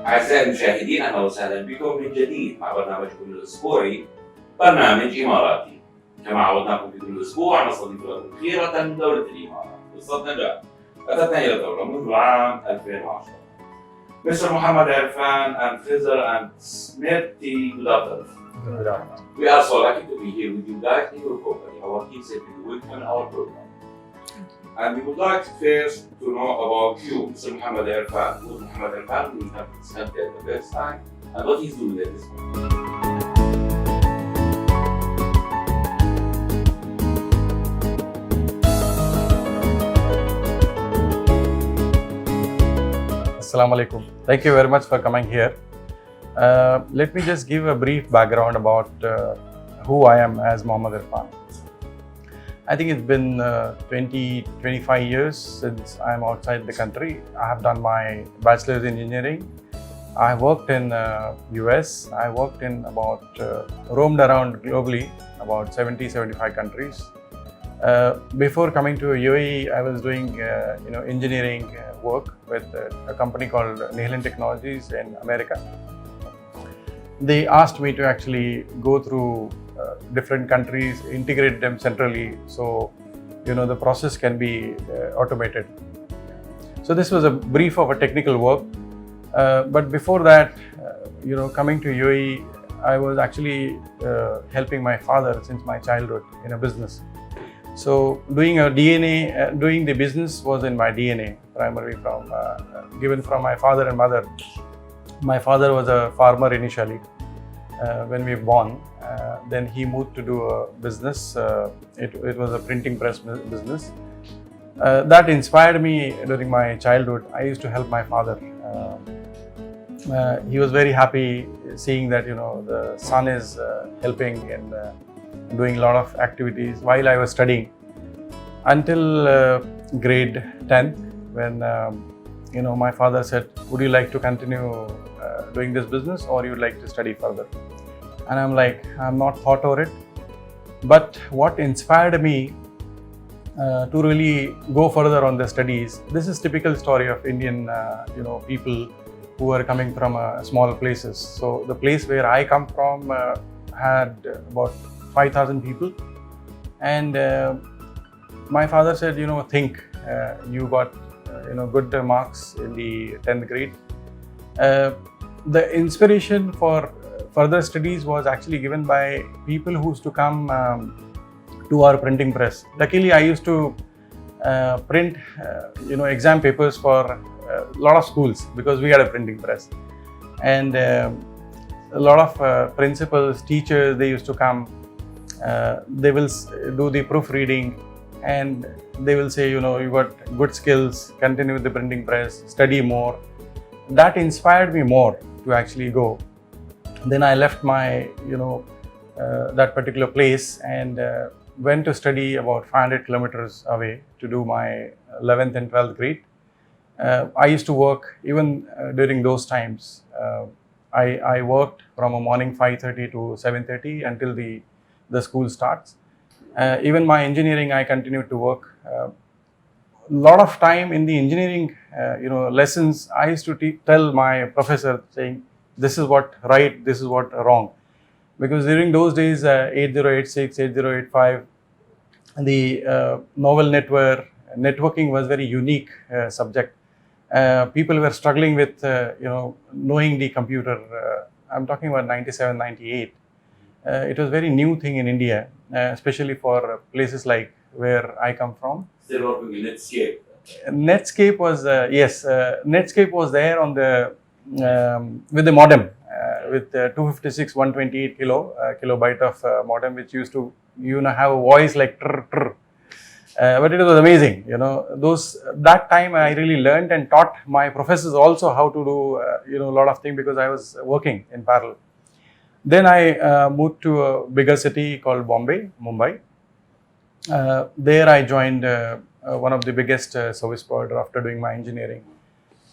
أعزائي المشاهدين، أهلا وسهلا بكم من جديد مع برنامجكم الأسبوعي برنامج إماراتي. كما عودناكم في كل أسبوع نستضيف لكم خيرة من دولة الإمارات. قصة نجاح أتتنا إلى الدولة منذ العام 2010. Mr. Mohammed Irfan and Fraser and Smirti, good afternoon. We are so lucky to be here with you guys in your company. Our team said we welcome in our program. And we would like first to know about you, Mr. Mohammed Irfan. Who is Mohammed Irfan? We have discussed it the first time. And what he's doing at this moment. Assalamu alaikum. Thank you very much for coming here. Let me just give a brief background about who I am as Mohammed Irfan. I think it's been 25 years since I'm outside the country. I have done my bachelor's in engineering. I worked in US. I worked in roamed around globally, about 70-75 countries. Before coming to UAE, I was doing engineering work with a company called Technologies in America. They asked me to actually go through different countries, integrate them centrally, so the process can be automated. So this was a brief of a technical work. But before that, coming to UAE, I was actually helping my father since my childhood in a business. So doing the business was in my DNA, primarily given from my father and mother. My father was a farmer initially when we were born. Then he moved to do a business. It was a printing press business. That inspired me during my childhood. I used to help my father. He was very happy seeing that the son is helping and doing a lot of activities while I was studying until grade 10th when my father said, would you like to continue doing this business or you would like to study further? And I'm like, I'm not thought over it. But what inspired me to really go further on the studies, this is typical story of Indian people who are coming from small places. So the place where I come from had about 5,000 people, and my father said, think you got good marks in the 10th grade. The inspiration for further studies was actually given by people who used to come to our printing press. Luckily, I used to print exam papers for a lot of schools because we had a printing press, and a lot of principals, teachers, they used to come. They will do the proofreading and they will say, you got good skills, continue with the printing press, study more. That inspired me more to actually go. Then I left my, that particular place and went to study about 500 kilometers away to do my 11th and 12th grade. I used to work even during those times. I worked from a morning 5:30 to 7:30 until the school starts. Even my engineering, I continued to work. A lot of time in the engineering, lessons, I used to tell my professor saying, this is what right, this is what wrong. Because during those days, 8086, 8085, the novel networking was very unique subject. People were struggling with, knowing the computer. I'm talking about 97, 98. It was a very new thing in India, especially for places like where I come from. Still working in Netscape. Netscape was, yes, Netscape was there on the, with the modem, with 256, 128 kilobyte of modem, which used to, have a voice like trr, trr. But it was amazing, that time I really learned and taught my professors also how to do, a lot of things because I was working in parallel. Then I moved to a bigger city called Mumbai. There I joined one of the biggest service provider after doing my engineering.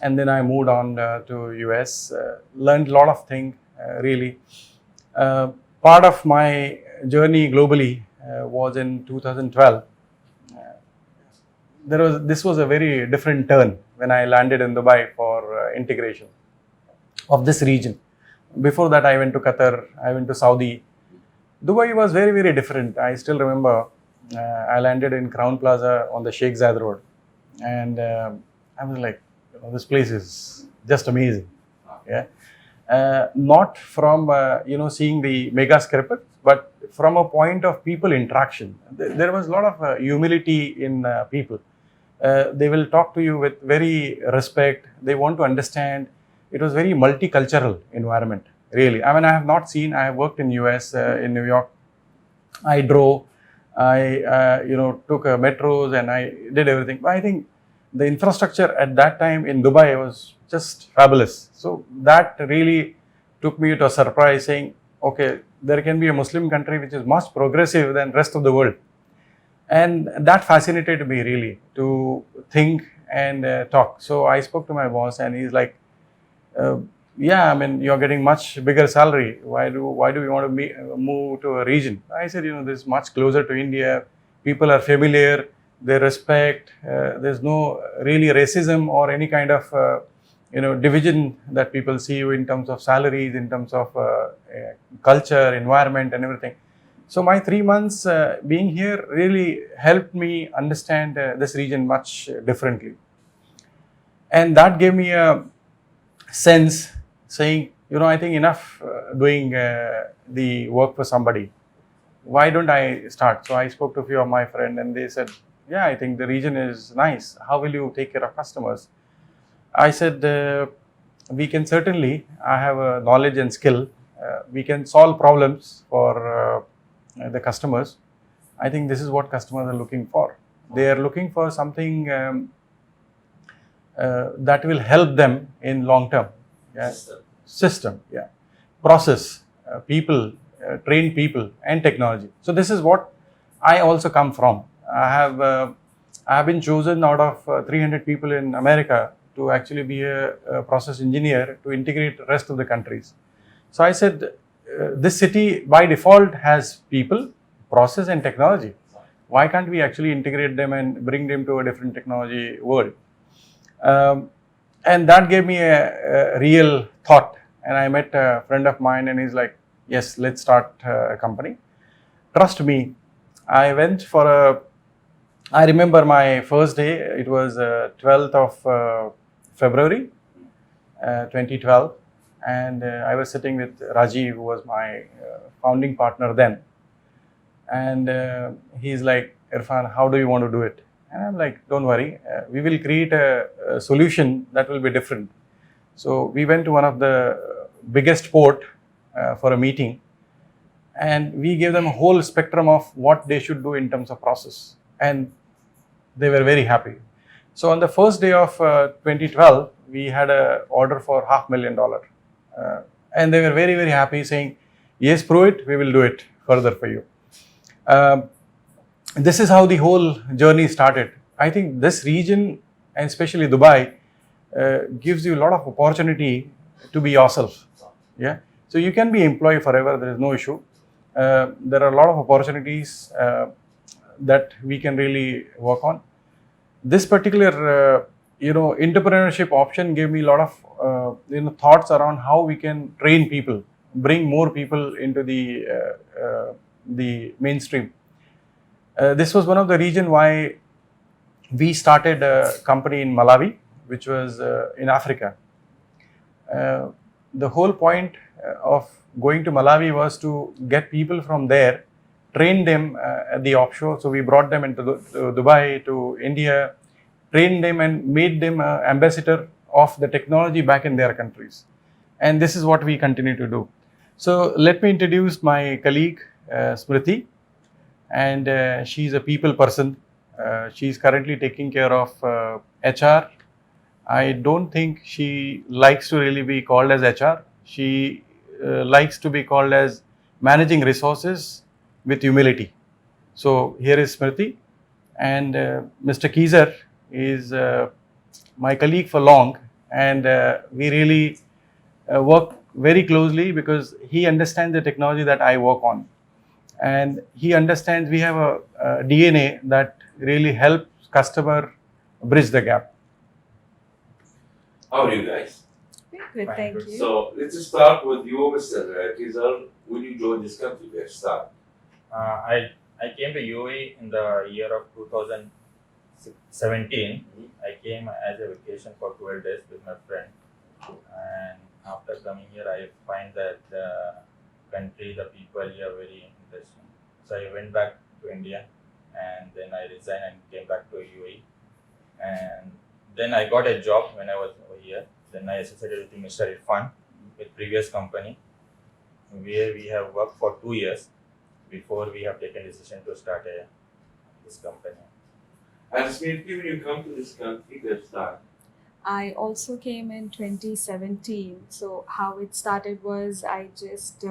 And then I moved on to US, learned a lot of things really. Part of my journey globally was in 2012. This was a very different turn when I landed in Dubai for integration. of this region. Before that, I went to Qatar, I went to Saudi. Dubai was very, very different. I still remember I landed in Crown Plaza on the Sheikh Zayed Road, and I was like, this place is just amazing. Yeah, not from seeing the mega skyscraper, but from a point of people interaction. There was a lot of humility in people. They will talk to you with very respect. They want to understand. It was very multicultural environment, really. I mean, I have not seen. I have worked in US, in New York. I drove. I took metros and I did everything. But I think the infrastructure at that time in Dubai was just fabulous. So that really took me to a surprise, saying, okay, there can be a Muslim country which is much progressive than rest of the world. And that fascinated me really to think and talk. So I spoke to my boss and he's like, yeah, I mean, you're getting much bigger salary. Why do you want to move to a region? I said, this is much closer to India. People are familiar. They respect. There's no really racism or any kind of division that people see you in terms of salaries, in terms of culture, environment, and everything. So my 3 months being here really helped me understand this region much differently, and that gave me a sense, saying, I think enough doing the work for somebody. Why don't I start? So I spoke to a few of my friends, and they said, yeah, I think the region is nice. How will you take care of customers? I said, we can certainly. I have a knowledge and skill. We can solve problems for the customers. I think this is what customers are looking for. They are looking for something that will help them in long term. Yeah. System, yeah. Process, people, trained people, and technology. So this is what I also come from. I have been chosen out of 300 people in America to actually be a process engineer to integrate the rest of the countries. So I said, this city by default has people, process, and technology. Why can't we actually integrate them and bring them to a different technology world? And that gave me a real thought. And I met a friend of mine and he's like, yes, let's start a company. Trust me, I went for I remember my first day, it was 12th of February 2012. And I was sitting with Rajiv, who was my founding partner then. And he's like, Irfan, how do you want to do it? And I'm like, don't worry, we will create a solution that will be different. So we went to one of the biggest port for a meeting, and we gave them a whole spectrum of what they should do in terms of process. And they were very happy. So on the first day of 2012, we had an order for $500,000. And they were very, very happy, saying, yes, prove it, we will do it further for you. This is how the whole journey started. I think this region, and especially Dubai, gives you a lot of opportunity to be yourself. Yeah. So you can be employee forever, there is no issue. There are a lot of opportunities that we can really work on. This particular entrepreneurship option gave me a lot of thoughts around how we can train people, bring more people into the mainstream. This was one of the reasons why we started a company in Malawi, which was in Africa. The whole point of going to Malawi was to get people from there, train them at the offshore. So we brought them into Dubai, to India, trained them and made them ambassador of the technology back in their countries. And this is what we continue to do. So let me introduce my colleague, Smriti. And she's a people person. She's currently taking care of HR. I don't think she likes to really be called as HR. She likes to be called as managing resources with humility. So here is Smriti, and Mr. Keezer is my colleague for long, and we really work very closely because he understands the technology that I work on, and he understands we have a DNA that really helps customer bridge the gap. How are you guys? Good, Fine, thank good. you. So let's start with you, Mr. Kizar. When you joined this country, first time? I came to UAE in the year of 2017. I came as a vacation for 12 days with my friend, and after coming here, I find that the country, the people here are very interesting. So I went back to India, and then I resigned and came back to UAE. And then I got a job when I was over here. Then I associated with Mr. Irfan with previous company, where we have worked for 2 years before we have taken decision to start this company. And Smriti, when you come to this country, first time? I also came in 2017. So how it started was I just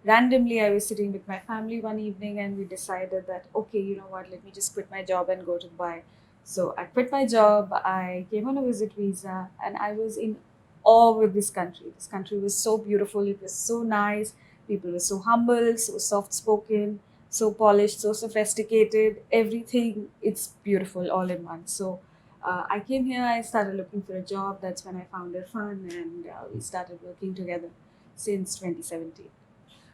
randomly I was sitting with my family one evening and we decided that okay, you know what, let me just quit my job and go to Dubai. So I quit my job, I came on a visit visa, and I was in awe with this country. This country was so beautiful, it was so nice, people were so humble, so soft spoken, so polished, so sophisticated, everything, it's beautiful all in one. So I came here, I started looking for a job. That's when I found Irfan, and we started working together since 2017.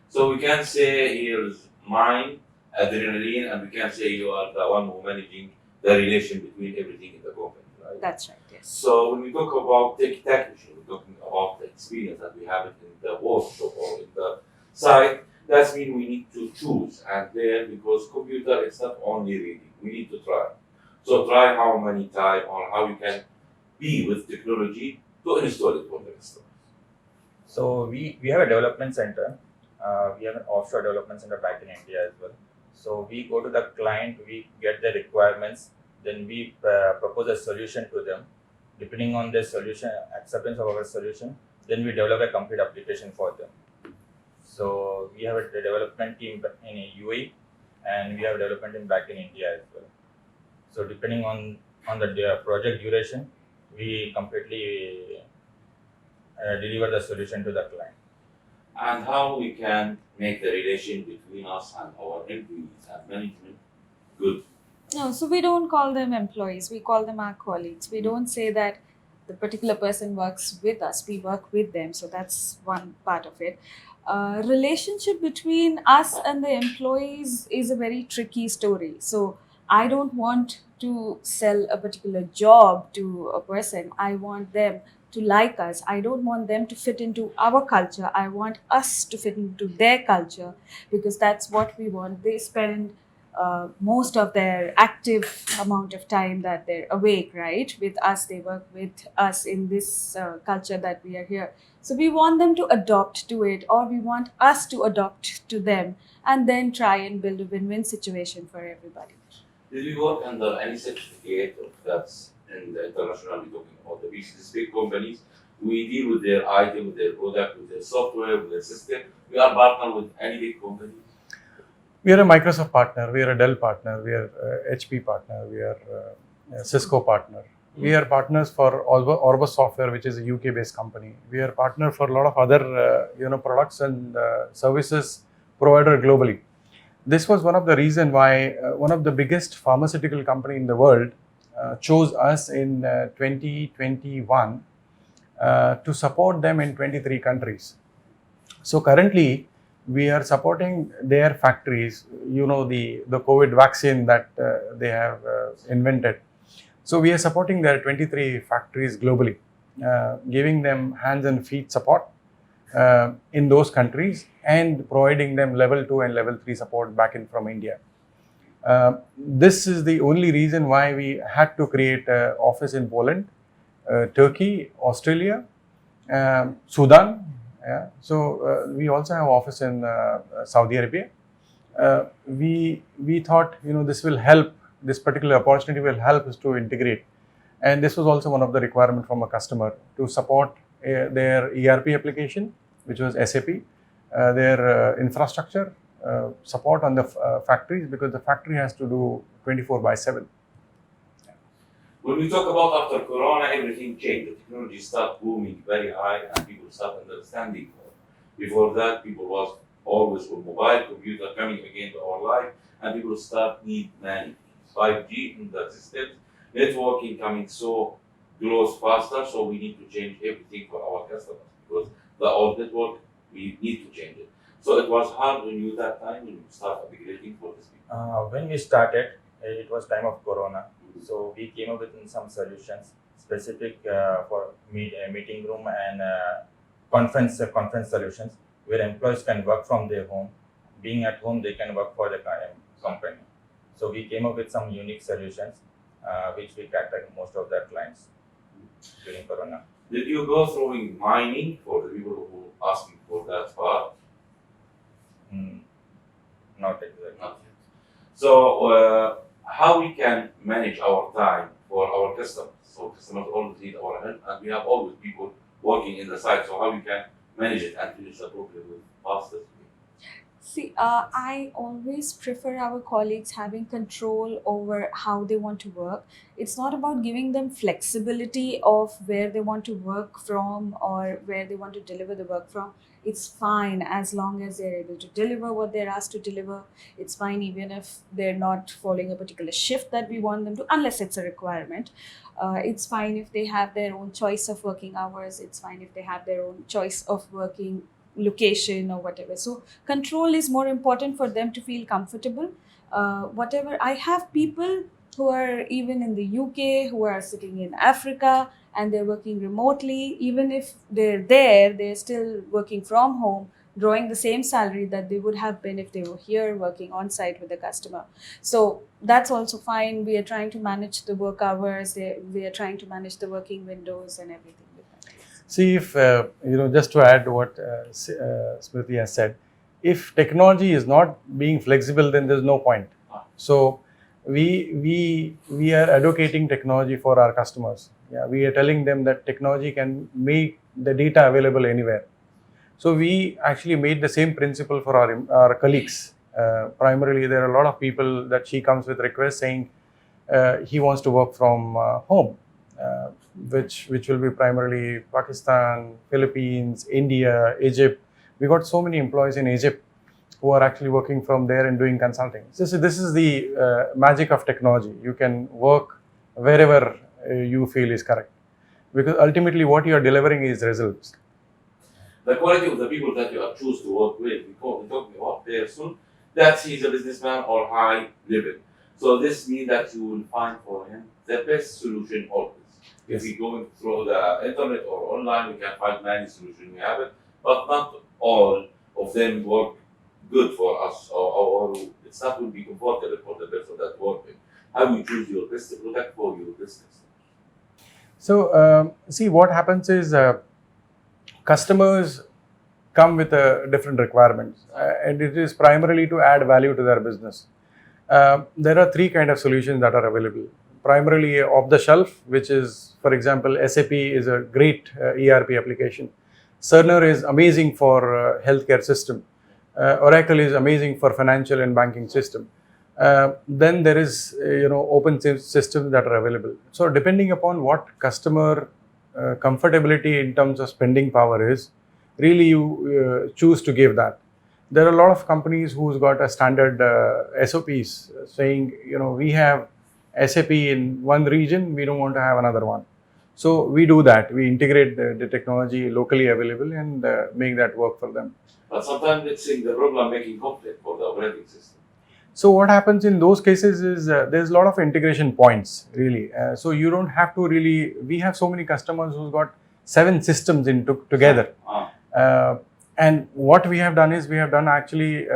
So we can say here's mind, adrenaline, and we can say you are the one who managing the relation between everything in the company, right? That's right, yes. So when we talk about technician, we're talking about the experience that we have it in the workshop or in the site. That means we need to choose, and then because computer is not only reading, we need to try. So try how many times or how you can be with technology to install it for the customer. So we have a development center. We have an offshore development center back in India as well. So we go to the client, we get the requirements, then we propose a solution to them. Depending on their solution, acceptance of our solution, then we develop a complete application for them. So we have a development team in UAE, and we have a development team back in India as well. So depending on the project duration, we completely deliver the solution to the client. And how we can make the relation between us and our employees and management good. No, so we don't call them employees, we call them our colleagues. We don't say that the particular person works with us, we work with them. So that's one part of it. Relationship between us and the employees is a very tricky story. So I don't want to sell a particular job to a person. I want them to like us. I don't want them to fit into our culture. I want us to fit into their culture, because that's what we want. They spend most of their active amount of time that they're awake, right? With us, they work with us in this culture that we are here. So we want them to adopt to it, or we want us to adopt to them, and then try and build a win-win situation for everybody. Did you work under any certificate of that's in the international, we're talking about the big companies? We deal with their item, with their product, with their software, with their system. We are partner with any big company. We are a Microsoft partner, we are a Dell partner, we are a HP partner, we are a Cisco partner. We are partners for Orbis Software, which is a UK-based company. We are partner for a lot of other products and services provider globally. This was one of the reasons why one of the biggest pharmaceutical company in the world chose us in 2021 to support them in 23 countries. So currently, we are supporting their factories, the COVID vaccine that they have invented. So we are supporting their 23 factories globally, giving them hands and feet support in those countries and providing them level 2 and level 3 support back in from India. This is the only reason why we had to create an office in Poland, Turkey, Australia, Sudan. Yeah. So we also have office in Saudi Arabia. We thought this will help. This particular opportunity will help us to integrate, and this was also one of the requirement from a customer to support their ERP application, which was SAP, their infrastructure support on the factories, because the factory has to do 24/7. When we talk about after Corona, everything changed. The technology started booming very high, and people start understanding more. Before that, people was always with mobile computer coming again to our life, and people start need many 5G in the systems, networking coming so close faster. So we need to change everything for our customers. because the old network, we need to change it. So it was hard when you that time when you start upgrading for this people. When we started, it was time of Corona, so we came up with some solutions specific for meeting room and conference solutions where employees can work from their home. Being at home, they can work for the company. So we came up with some unique solutions which we catered most of their clients during Corona. Did you go through mining for the people who asking for that part? Not exactly. Not yet. So how we can manage our time for our customers? So customers always need our help, and we have always people working in the site. So how we can manage it and finish the program with fastest way? See, I always prefer our colleagues having control over how they want to work. It's not about giving them flexibility of where they want to work from or where they want to deliver the work from. It's fine as long as they're able to deliver what they're asked to deliver. It's fine even if they're not following a particular shift that we want them to, unless it's a requirement. It's fine if they have their own choice of working hours. It's fine if they have their own choice of working location or whatever. So control is more important for them to feel comfortable. Whatever, I have people who are even in the UK, who are sitting in Africa, and they're working remotely. Even if they're there, they're still working from home, drawing the same salary that they would have been if they were here working on site with the customer. So that's also fine. We are trying to manage the work hours. We are trying to manage the working windows and everything. See, if just to add what Smriti has said, if technology is not being flexible, then there's no point. So we are advocating technology for our customers. Yeah, we are telling them that technology can make the data available anywhere. So we actually made the same principle for our colleagues. Primarily, there are a lot of people that she comes with requests saying he wants to work from home. Which will be primarily Pakistan, Philippines, India, Egypt. We got so many employees in Egypt who are actually working from there and doing consulting. So this is the magic of technology. You can work wherever you feel is correct, because ultimately what you are delivering is results. The quality of the people that you are choose to work with, we're talking about person that he's a businessman or high level. So this means that you will find for him the best solution always. If we going through the internet or online, we can find many solutions. We have it, but not all of them work good for us, or it's not will be comfortable for the person that working. How you choose your best product for your business? So see, what happens is customers come with different requirements, and it is primarily to add value to their business. There are three kind of solutions that are available. Primarily off the shelf, which is, for example, SAP is a great ERP application. Cerner is amazing for healthcare system. Oracle is amazing for financial and banking system. Then there is open systems that are available. So depending upon what customer comfortability in terms of spending power is, really you choose to give that. There are a lot of companies who's got a standard SOPs saying, we have SAP in one region, we don't want to have another one. So we do that. We integrate the technology locally available and make that work for them. But sometimes it's in the problem making conflict for the operating system. So what happens in those cases is there's a lot of integration points, really. So you don't have to really, we have so many customers who've got 7 systems together. And what we have done is we have done actually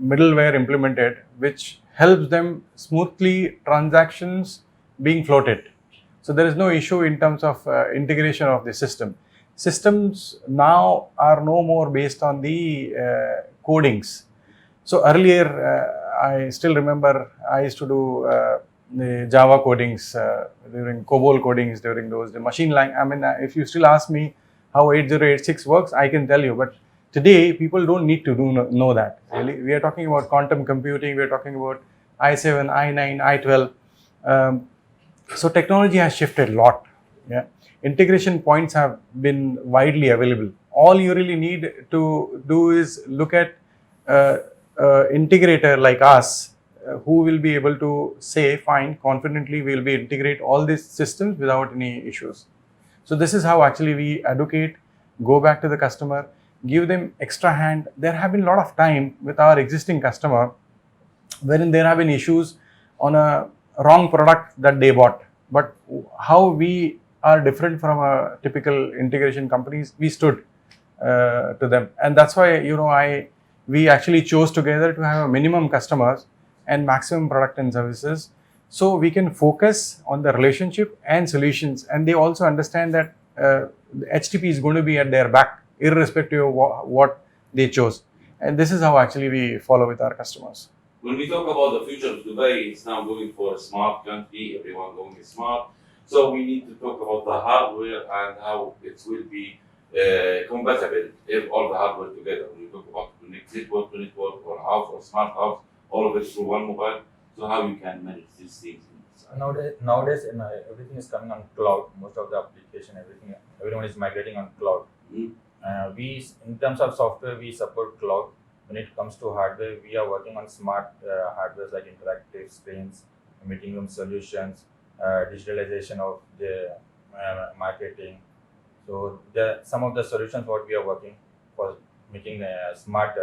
middleware implemented, which helps them smoothly transactions being floated. So there is no issue in terms of integration of the system. Systems now are no more based on the codings. So earlier, I still remember I used to do the Java codings during COBOL codings during those the machine language. I mean, if you still ask me how 8086 works, I can tell you. But today, people don't need to know that. Really, we are talking about quantum computing. We are talking about i7, i9, i12. So technology has shifted a lot. Yeah, integration points have been widely available. All you really need to do is look at integrator like us, who will be able to say, fine, confidently we will be integrate all these systems without any issues. So this is how actually we advocate go back to the customer, give them extra hand. There have been a lot of time with our existing customer wherein there have been issues on a wrong product that they bought. But how we are different from a typical integration companies, we stood to them, and that's why we actually chose together to have a minimum customers and maximum product and services, so we can focus on the relationship and solutions. And they also understand that HTP is going to be at their back irrespective of what they chose, and this is how actually we follow with our customers. When we talk about the future of Dubai, it's now going for a smart country, everyone going smart. So we need to talk about the hardware and how it will be compatible if all the hardware together. When we talk about network to network or house or smart house, all of it through one mobile. So how you can manage these things? Nowadays, everything is coming on cloud. Most of the application, everyone is migrating on cloud. We, in terms of software, we support cloud. When it comes to hardware, we are working on smart hardware like interactive screens, meeting room solutions, digitalization of the marketing. So some of the solutions what we are working for making smart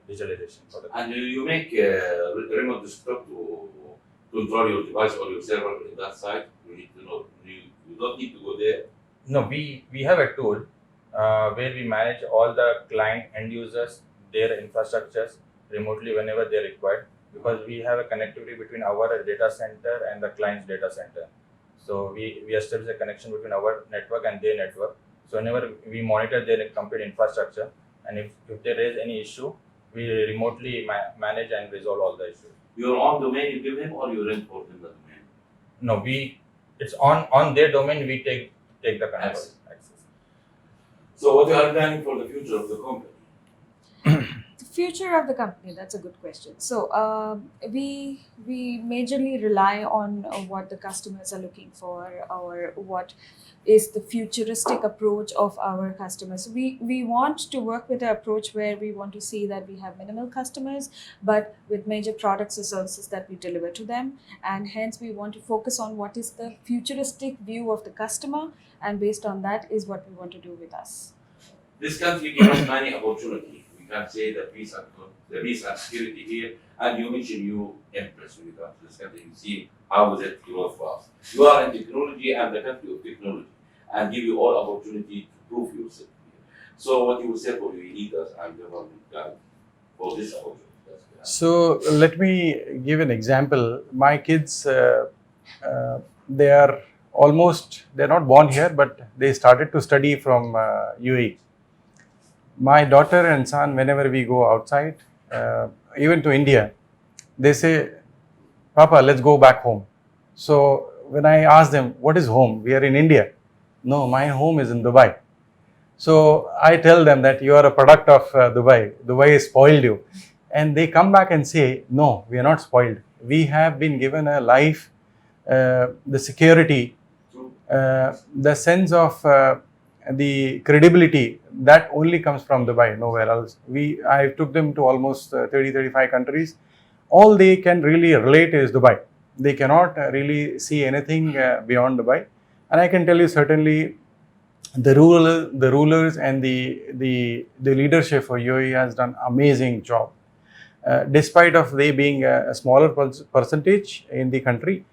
digitalization for the. And you make remote desktop to control your device or your server in that side. You need to know. You don't need to go there. No, we have a tool where we manage all the client end users, their infrastructures remotely whenever they require, because we have a connectivity between our data center and the client's data center. So we establish a connection between our network and their network. So whenever we monitor their complete infrastructure, and if there is any issue, we remotely manage and resolve all the issues. Your own domain you give him, or you rent for them the domain? No, it's on their domain. We take the access. So what are you planning for the future of the company? The future of the company, that's a good question. So we majorly rely on what the customers are looking for, or what is the futuristic approach of our customers. We want to work with an approach where we want to see that we have minimal customers, but with major products or services that we deliver to them. And hence we want to focus on what is the futuristic view of the customer, and based on that is what we want to do with us. This country gives us many opportunities. We can say the peace and security here, and you mentioned you impressed when you come to this country. You see how is it grow fast. You are in technology and the country of technology, and give you all opportunity to prove yourself here. So what you will say for your leaders and government for this opportunity? So let me give an example. My kids, they're not born here, but they started to study from UAE. My daughter and son, whenever we go outside, even to India, they say, "Papa, let's go back home." So when I ask them, what is home? We are in India. No, my home is in Dubai. So I tell them that you are a product of Dubai. Dubai has spoiled you. And they come back and say, no, we are not spoiled. We have been given a life, the security, the sense of the credibility that only comes from Dubai, nowhere else. I took them to almost 30-35 countries. All they can really relate is Dubai. They cannot really see anything beyond Dubai. And I can tell you certainly the rulers and the leadership for UAE has done amazing job. Despite of they being a smaller percentage in the country,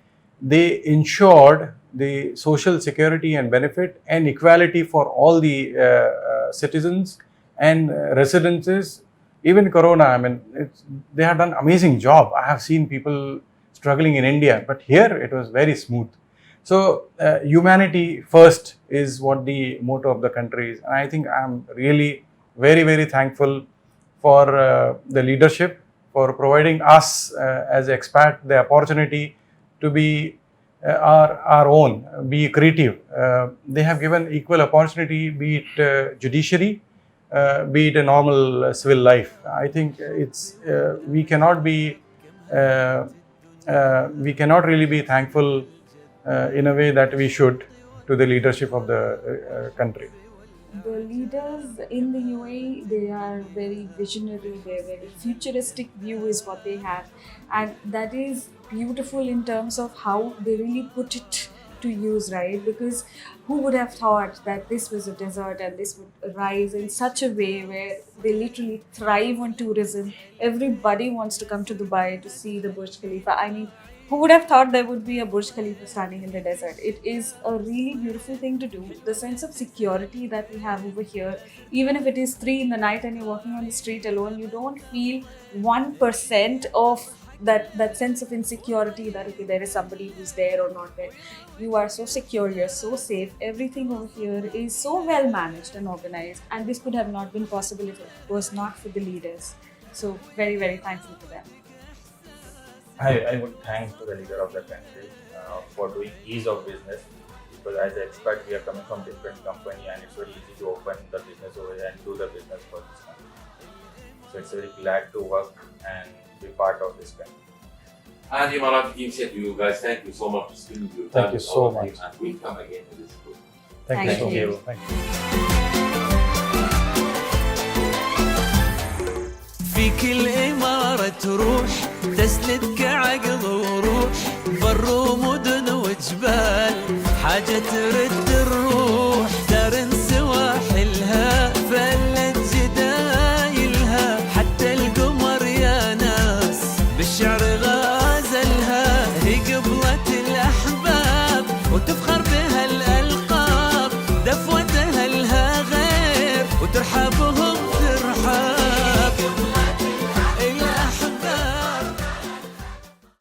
they ensured the social security and benefit and equality for all the citizens and residences. Even Corona, I mean, they have done amazing job. I have seen people struggling in India, but here it was very smooth. So humanity first is what the motto of the country is. And I think I'm really very, very thankful for the leadership for providing us as expat the opportunity to be our own, be creative. They have given equal opportunity, be it judiciary, be it a normal civil life. I think it's we cannot really be thankful in a way that we should to the leadership of the country. The leaders in the UAE, they are very visionary, they're very futuristic view is what they have, and that is beautiful in terms of how they really put it to use, right? Because who would have thought that this was a desert and this would rise in such a way where they literally thrive on tourism. Everybody wants to come to Dubai to see the Burj Khalifa. I mean, who would have thought there would be a Burj Khalifa standing in the desert? It is a really beautiful thing to do. The sense of security that we have over here, even if it is 3 in the night and you're walking on the street alone, you don't feel 1% of that sense of insecurity that okay, there is somebody who's there or not there. You are so secure, you're so safe. Everything over here is so well managed and organized, and this could have not been possible if it was not for the leaders. So very, very thankful to them. I would thank to the leader of the country for doing ease of business, because as an expert we are coming from different company and it's very easy to open the business over here and do the business for this country. So it's very glad to work and be part of this country. And EMARATI team said to you guys, thank you so much for spending your time. Thank you with so all of much. you, and we'll come again to this group. Thank you so Thank you. much. Thank you. في كل إمارة تروح تسندك عقل وروح، بر ومدن وجبال حاجة ترد الروح.